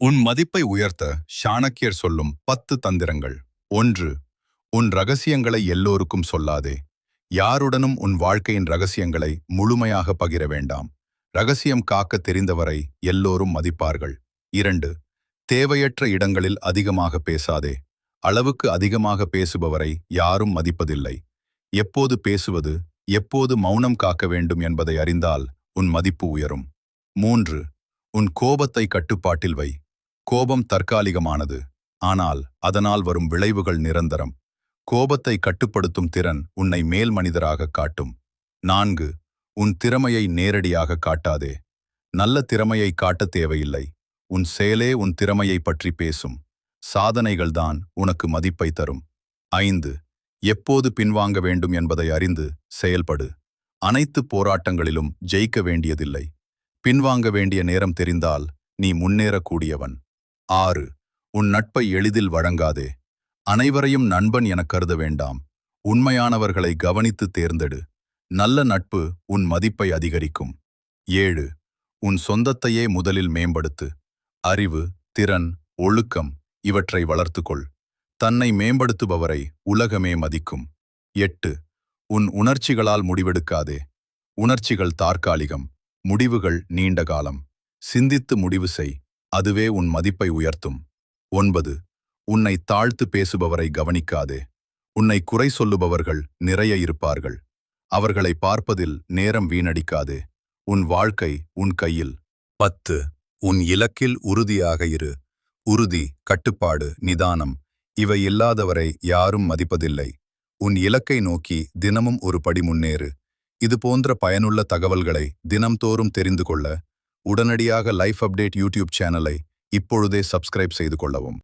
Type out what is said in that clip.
உன் மதிப்பை உயர்த்த சாணக்கியர் சொல்லும் 10 தந்திரங்கள். 1. உன் ரகசியங்களை எல்லோருக்கும் சொல்லாதே. யாருடனும் உன் வாழ்க்கையின் ரகசியங்களை முழுமையாக பகிர வேண்டாம். ரகசியம் காக்க தெரிந்தவரை எல்லோரும் மதிப்பார்கள். 2. தேவையற்ற இடங்களில் அதிகமாக பேசாதே. அளவுக்கு அதிகமாக பேசுபவரை யாரும் மதிப்பதில்லை. எப்போது பேசுவது, எப்போது மௌனம் காக்க வேண்டும் என்பதை அறிந்தால் உன் மதிப்பு உயரும். 3. உன் கோபத்தை கட்டுப்பாட்டில் வை. கோபம் தற்காலிகமானது, ஆனால் அதனால் வரும் விளைவுகள் நிரந்தரம். கோபத்தை கட்டுப்படுத்தும் திறன் உன்னை மேல் மனிதராக காட்டும். 4. உன் திறமையை நேரடியாக காட்டாதே. நல்ல திறமையை காட்டத் தேவையில்லை. உன் செயலே உன் திறமையை பற்றி பேசும். சாதனைகள்தான் உனக்கு மதிப்பை தரும். 5. எப்போது பின்வாங்க வேண்டும் என்பதை அறிந்து செயல்படு. அனைத்து போராட்டங்களிலும் ஜெயிக்க வேண்டியதில்லை. பின்வாங்க வேண்டிய நேரம் தெரிந்தால் நீ முன்னேறக்கூடியவன். 6. உன் நட்பை எளிதில் வழங்காதே. அனைவரையும் நண்பன் எனக் கருத வேண்டாம். உண்மையானவர்களை கவனித்து தேர்ந்தெடு. நல்ல நட்பு உன் மதிப்பை அதிகரிக்கும். 7. உன் சொந்தத்தையே முதலில் மேம்படுத்து. அறிவு, திறன், ஒழுக்கம் இவற்றை வளர்த்துக்கொள். தன்னை மேம்படுத்துபவரை உலகமே மதிக்கும். 8. உன் உணர்ச்சிகளால் முடிவெடுக்காதே. உணர்ச்சிகள் தற்காலிகம், முடிவுகள் நீண்ட காலம். சிந்தித்து முடிவு செய், அதுவே உன் மதிப்பை உயர்த்தும். 9. உன்னை தாழ்த்து பேசுபவரை கவனிக்காதே. உன்னை குறை சொல்லுபவர்கள் நிறைய இருப்பார்கள். அவர்களை பார்ப்பதில் நேரம் வீணடிக்காதே. உன் வாழ்க்கை உன் கையில். 10. உன் இலக்கில் உறுதியாக இரு. உறுதி, கட்டுப்பாடு, நிதானம் இவை இல்லாதவரை யாரும் மதிப்பதில்லை. உன் இலக்கை நோக்கி தினமும் ஒரு படி முன்னேறு. இது போன்ற பயனுள்ள தகவல்களை தினம்தோறும் தெரிந்து கொள்ள உடனடியாக லைஃப் அப்டேட் யூடியூப் சேனலை இப்பொழுதே சப்ஸ்கிரைப் செய்து கொள்ளவும்.